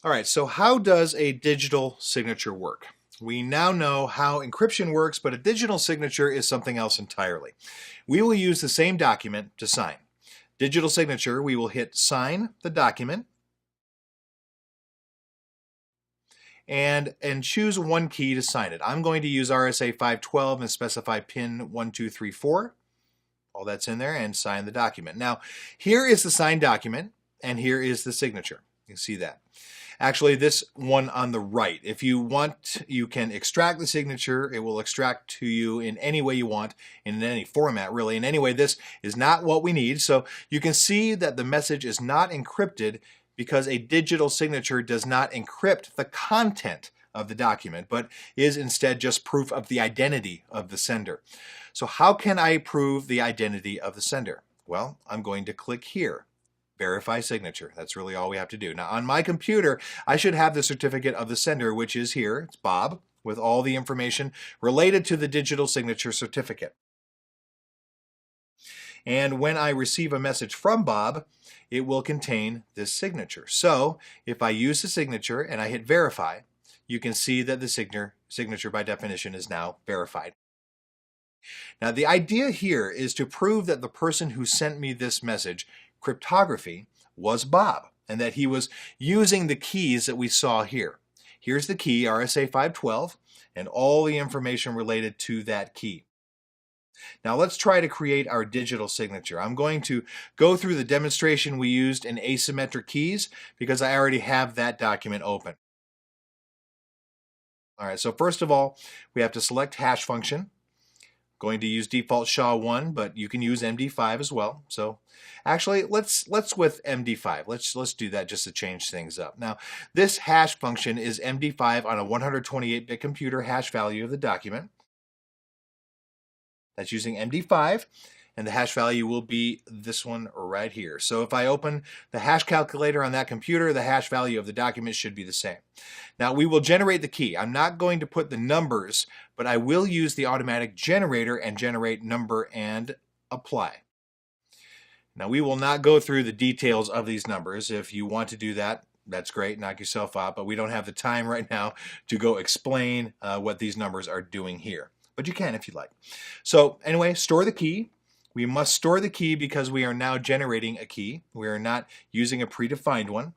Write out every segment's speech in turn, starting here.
All right, so how does a digital signature work? We now know how encryption works, but a digital signature is something else entirely. We will use the same document to sign. Digital signature, we will hit sign the document and choose one key to sign it. I'm going to use RSA 512 and specify pin 1234. All that's in there, and sign the document. Now, here is the signed document, and here is the signature. You can see that. Actually, this one on the right, if you want, you can extract the signature. It will extract to you in any way you want, in any format, really. And anyway, this is not what we need. So you can see that the message is not encrypted because a digital signature does not encrypt the content of the document, but is instead just proof of the identity of the sender. So how can I prove the identity of the sender? Well, I'm going to click here. Verify signature. That's really all we have to do. Now on my computer, I should have the certificate of the sender, which is here. It's Bob, with all the information related to the digital signature certificate. And when I receive a message from Bob, it will contain this signature. So if I use the signature and I hit verify, you can see that the signature by definition is now verified. Now the idea here is to prove that the person who sent me this message, Cryptography, was Bob, and that he was using the keys that we saw here. Here's the key, RSA 512, and all the information related to that key. Now let's try to create our digital signature. I'm going to go through the demonstration we used in asymmetric keys because I already have that document open. All right, so first of all, we have to select hash function. Going to use default SHA-1, but you can use MD5 as well. So actually, let's with MD5. Let's do that just to change things up. Now, this hash function is MD5 on a 128-bit computer hash value of the document. That's using MD5, and the hash value will be this one right here. So if I open the hash calculator on that computer, the hash value of the document should be the same. Now we will generate the key. I'm not going to put the numbers, but I will use the automatic generator and generate number and apply. Now we will not go through the details of these numbers. If you want to do that, that's great, knock yourself out, but we don't have the time right now to go explain what these numbers are doing here. But you can if you like. So anyway, store the key. We must store the key because we are now generating a key. We are not using a predefined one.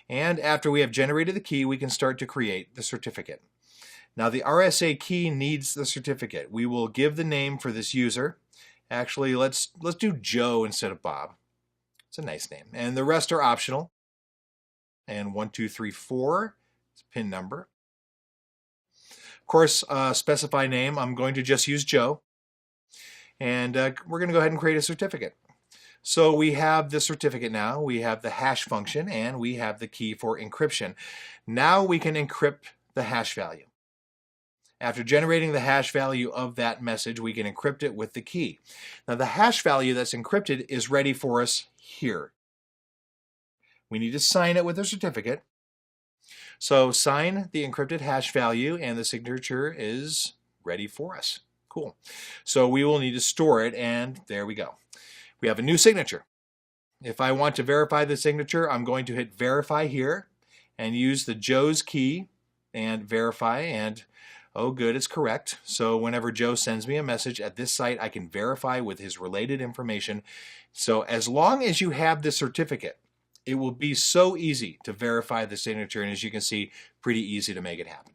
And after we have generated the key, we can start to create the certificate. Now the RSA key needs the certificate. We will give the name for this user. Actually, let's do Joe instead of Bob. It's a nice name. And the rest are optional. And 1234 is pin number. Of course, specify name. I'm going to just use Joe. And we're going to go ahead and create a certificate. So we have the certificate now, we have the hash function, and we have the key for encryption. Now we can encrypt the hash value. After generating the hash value of that message, we can encrypt it with the key. Now the hash value that's encrypted is ready for us here. We need to sign it with a certificate. So sign the encrypted hash value, and the signature is ready for us. Cool. So we will need to store it, and there we go. We have a new signature. If I want to verify the signature, I'm going to hit verify here and use the Joe's key and verify, and oh good, it's correct. So whenever Joe sends me a message at this site, I can verify with his related information. So as long as you have this certificate, it will be so easy to verify the signature, and as you can see, pretty easy to make it happen.